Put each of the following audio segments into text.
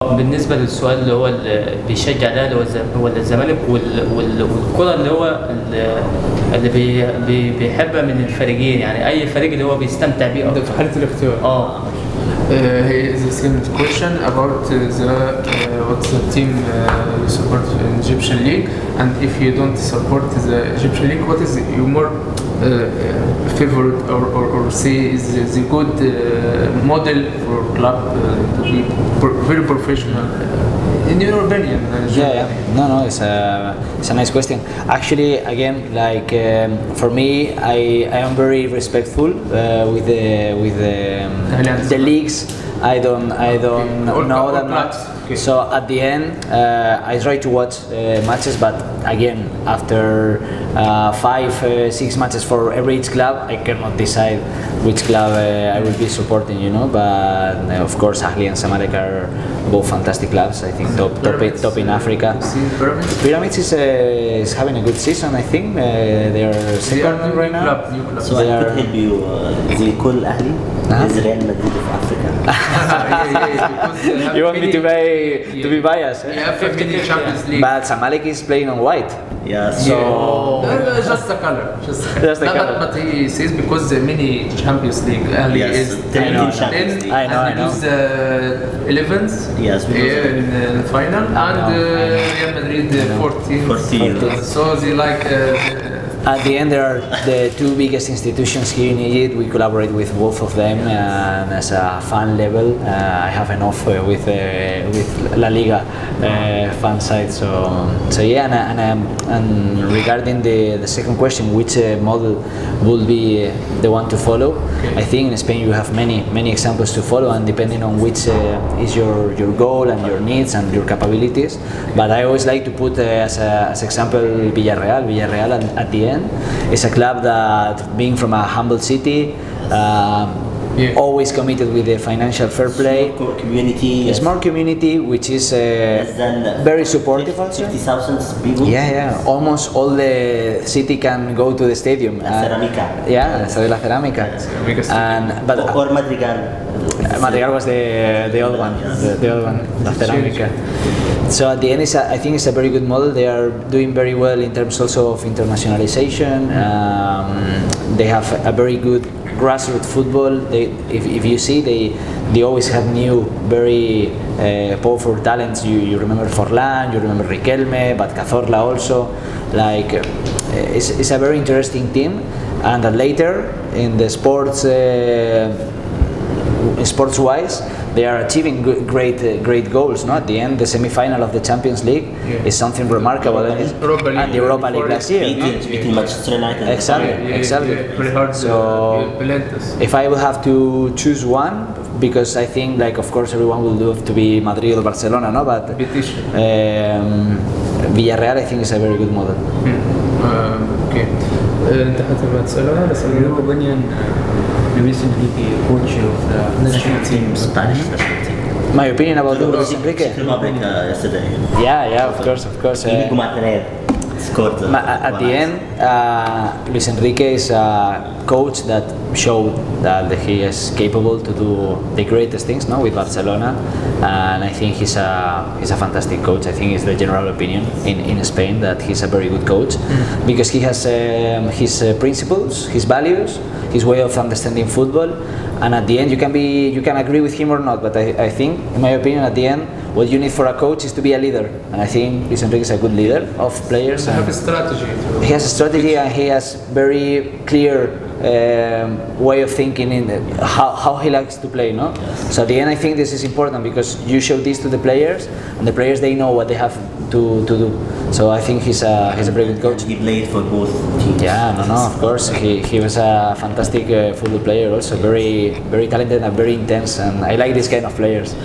بالنسبة للسؤال اللي هو اللي بيشجع الأهلي ولا الزمالك والكرة اللي هو اللي بيحبها من الفريقين، يعني أي فريق اللي هو بيستمتع بيه ده في حالة الاختيار. Here is the second question about what's the team you support in Egyptian League, and if you don't support the Egyptian League, what is your more favorite or say is the good model for club to be very professional in your opinion? No, it's a nice question. Actually, again, like for me, I am very respectful with the leagues. I don't know that much. Okay. So at the end, I try to watch matches, but again, after 5-6 matches for each club, I cannot decide which club I will be supporting, you know. But of course, Ahly and Zamalek are both fantastic clubs. I think top in Africa. Pyramids is having a good season. I think they are second right now. New club. So I could help you. They call Ahly is Real Madrid of Africa. You want me to be biased? Yeah, 15 Champions League. But Zamalek is playing on white. Yeah. So just the color. Just the color. But he says because the mini Champions League Ahly is 10 Champions League. I know. lose 11th in the final, and Real Madrid 14. So they like. At the end, there are the two biggest institutions here in Egypt. We collaborate with both of them, and as a fan level, I have enough with La Liga fan side. So yeah, and regarding the second question, which model will be the one to follow? I think in Spain you have many examples to follow, and depending on which is your goal and your needs and your capabilities. But I always like to put as example Villarreal. Villarreal at the end is a club that, being from a humble city, always committed with the financial fair play. Community. A small community which is very supportive also. 50,000 people. Yeah. Almost all the city can go to the stadium. La Cerámica. Yeah, Estadio de la Cerámica. Or Madrigal. Madrigal was the old one, the old one, La Cerámica. So at the end, I think it's a very good model. They are doing very well in terms also of internationalization. They have a very good grassroots football. If you see, they always have new, very powerful talents. You remember Forlán, you remember Riquelme, but Cazorla also. Like it's a very interesting team. And later in the sports-wise, they are achieving great goals. No, at the end, the semi-final of the Champions League is something remarkable, and the Europa League last year. Beating Manchester United. Exactly. Very hard. So if I will have to choose one, because I think, like, of course, everyone will love to be Madrid or Barcelona, no? But Villarreal, I think, is a very good model. Okay. انت هتبقى تسألها بس In your opinion, Luis Enrique, coach of the national team, Spanish national team. My opinion about Luis Enrique? Yesterday. Yeah, of course. Scored. At the end, Luis Enrique is a coach that showed that he is capable to do the greatest things, no, with Barcelona, and I think he's a fantastic coach. I think it's the general opinion in Spain that he's a very good coach because he has his principles, his values, his way of understanding football, and at the end you can agree with him or not, but I think, in my opinion, at the end, what you need for a coach is to be a leader, and I think Luis Enrique is a good leader of players. He has a strategy. He has a strategy, and he has very clear way of thinking in how he likes to play, no? So at the end, I think this is important because you show this to the players, and the players, they know what they have to do. So I think he's a very good coach. He played for both teams. Yeah, no, of course. He was a fantastic football player, also very talented and very intense, and I like this kind of players.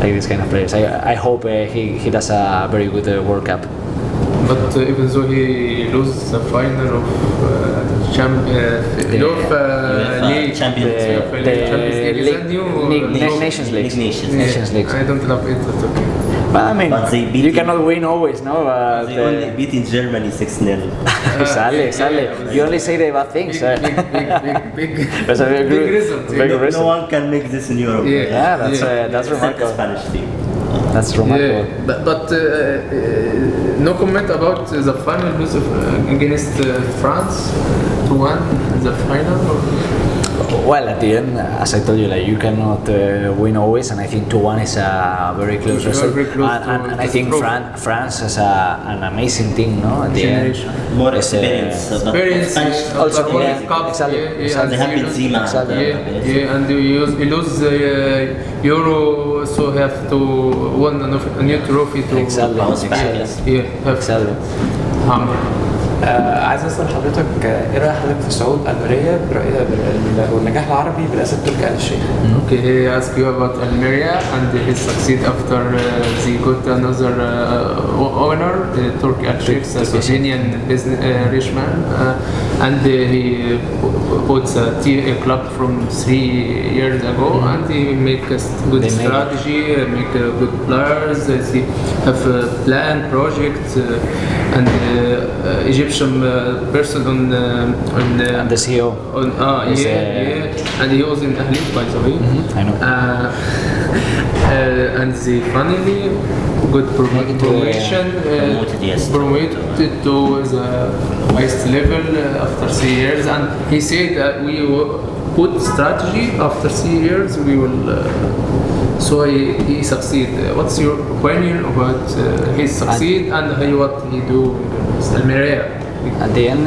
I hope he does a very good World Cup. But even though he loses the final of Nations League. I don't love it, but okay. But I mean, you cannot win always, no? They only beat in Germany 6-0. Exactly. You only say the bad things. Big That's a result. Big result. No one can make this in Europe. Yeah, that's remarkable. Except the Spanish team. That's remarkable. Yeah, but no comment about the final lose against France 2-1 in the final. Well, at the end, as I told you, like you cannot win always, and I think 2-1 is a very close Very result. close And to I think the trophy. France has an amazing team, no? At the end, More It's, experience. But Experience Spanish also, but World yeah, Cup, exactly, yeah, exactly. they have Benzema. Exactly. Yeah, and you lose Euro, so have to win a new trophy to Exactly. bounce back. Exactly. Yes. Yeah, have Exactly. عايز اسال حضرتك ايه راي حضرتك في صعود الميريا والنجاح العربي برئاسه تركي آل الشيخ؟ Okay, he asked you about Almeria and he succeed after they got another owner, Turki Al Sheikh, a Slovenian business rich man, and he bought a club from 3 years ago, and he make a good They made it. strategy, make good players, they have a plan, project, and Egyptian person on And the CEO. on Is, yeah, and he was in Ahli, by the way. I know. And they finally got Make it to, promotion, promoted, yes. promoted to the highest level after 3 years. And he said that we will put strategy after 3 years we will. So he succeed. What's your opinion about his succeed and what he do in Almeria? At the end,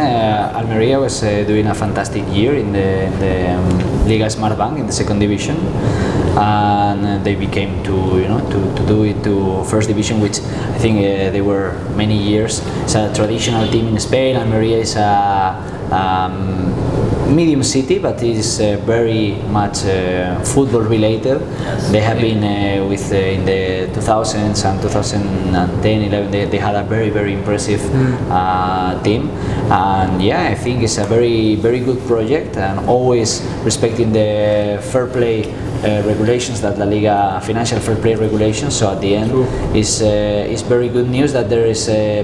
Almeria was doing a fantastic year in the Liga Smart Bank in the second division, and they became to do it to first division, which I think they were many years. It's a traditional team in Spain. Almeria is a medium city, but is very much football related. Yes. They have been with in the 2000s and 2010, 11. They had a very impressive team, and yeah, I think it's a very good project, and always respecting the fair play regulations that La Liga financial fair play regulations. So at the end, it's very good news that there is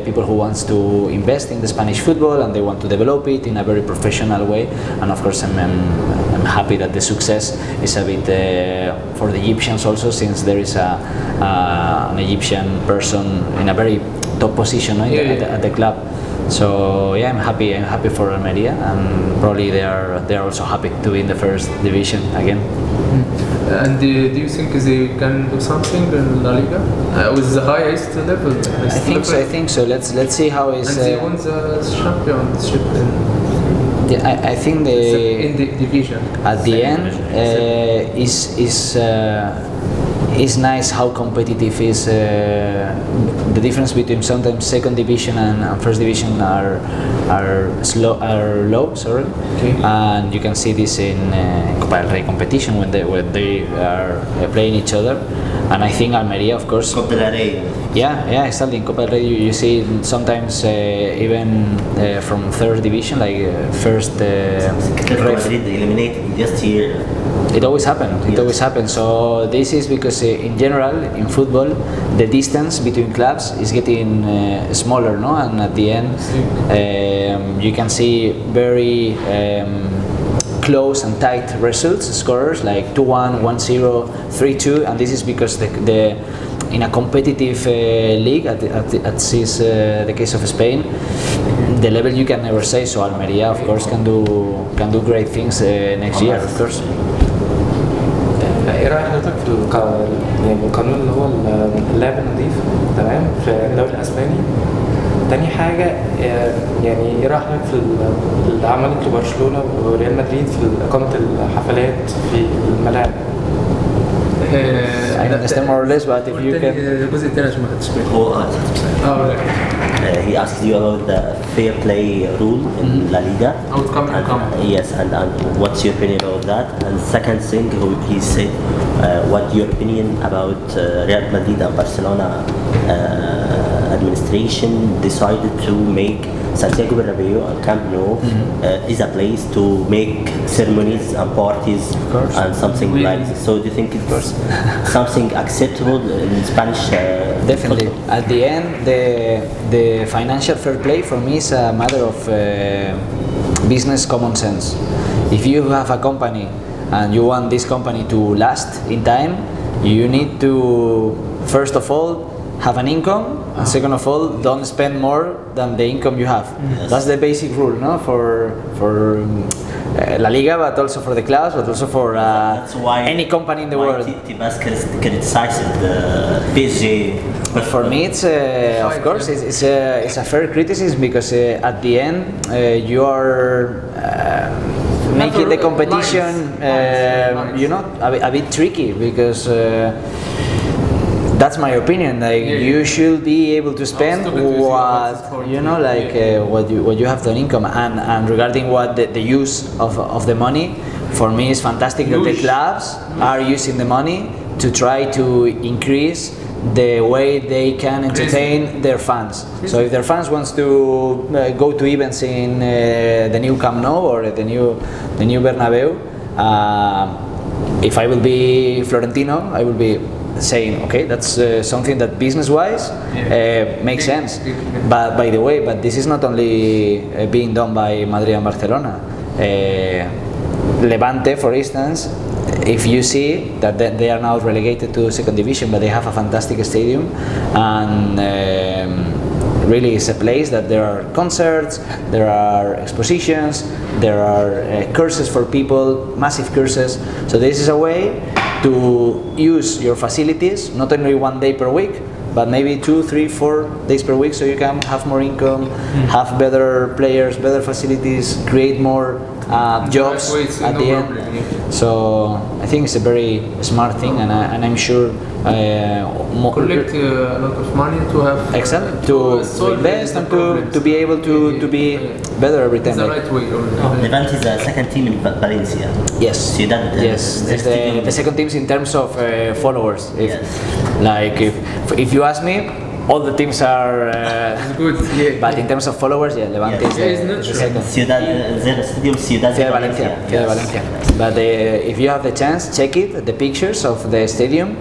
people who wants to invest in the Spanish football and they want to develop it in a very professional way. And of course, I'm happy that the success is a bit for the Egyptians also, since there is an Egyptian person in a very top position at the club. So yeah, I'm happy for Almeria, and probably they are also happy to be in the first division again. And do you think they can do something in La Liga with the highest level? I think so. Let's see how is. And they won the championship I think in the division. at the end is nice how competitive is the difference between sometimes second division and first division are low, sorry. Okay. And you can see this in Copa del Rey competition when they are playing each other. And I think Almeria, of course. Copa del Rey. Yeah, exactly. In Copa del Rey, you see sometimes even from third division, like first. Atletico Madrid eliminated just here. It always happened. It Yes. always happened. So this is because in general in football the distance between clubs is getting smaller, no? And at the end you can see very close and tight results, scorers like 2-1, 1-0, 3-2, and this is because the in a competitive league at this the case of Spain, the level you can never say. So Almeria, of course, can do great things next year, of course. ايه راي حضرتك في يعني القانون اللي هو اللعب النظيف تمام في الدوري الاسباني؟ تاني حاجه يعني ايه راي حضرتك في اللي عملته برشلونه وريال مدريد في اقامه الحفلات في الملاعب؟ I understand more or less, but if you can. الجزء الثاني عشان ما خدتش بالي. هو he asked you about the fair play rule in La Liga. Outcome. Yes, and what's your opinion about that? And second thing, he said, what your opinion about Real Madrid and Barcelona administration decided to make Santiago Bernabeu and Camp Nou is a place to make ceremonies and parties and something like this. So do you think it's something acceptable in Spanish? Definitely. football? At the end, the financial fair play for me is a matter of business common sense. If you have a company and you want this company to last in time, you need to first of all, have an income, and second of all, don't spend more than the income you have. Yes. That's the basic rule, no, for La Liga, but also for the clubs, but also for That's why any company in the world. Tebas criticized the PSG. But for me, it's of course it's a fair criticism because at the end you are making the competition you know a bit tricky because. That's my opinion. Like you should be able to spend what you know, like what you have done income. And regarding what the use of the money, for me it's fantastic that the clubs are using the money to try to increase the way they can entertain their fans. So if their fans wants to go to events in the new Camp Nou or the new Bernabeu, if I will be Florentino, I will be saying, okay, that's something that business-wise makes sense. But by the way, this is not only being done by Madrid and Barcelona. Levante, for instance, if you see that they are now relegated to second division, but they have a fantastic stadium, and really it's a place that there are concerts, there are expositions, there are courses for people, massive courses. So this is a way to use your facilities not only 1 day per week, but maybe 2, 3, 4 days per week, so you can have more income, have better players, better facilities, create more jobs at the end. So I think it's a very smart thing, and I'm sure collect a lot of money to have excellent to invest and to be able to be better every time. It's the right way. Levante is the second team in Valencia. Yes. Ciudad, yes. It's the second teams in terms of followers. Yes. Like if you ask me, all the teams are Good. Yeah. but in terms of followers, yeah, Levante Yes. is the second. Ciudad, their stadium Ciudad Ciudad de Valencia. Ciudad de Valencia. But if you have the chance, check it. The pictures of the stadium.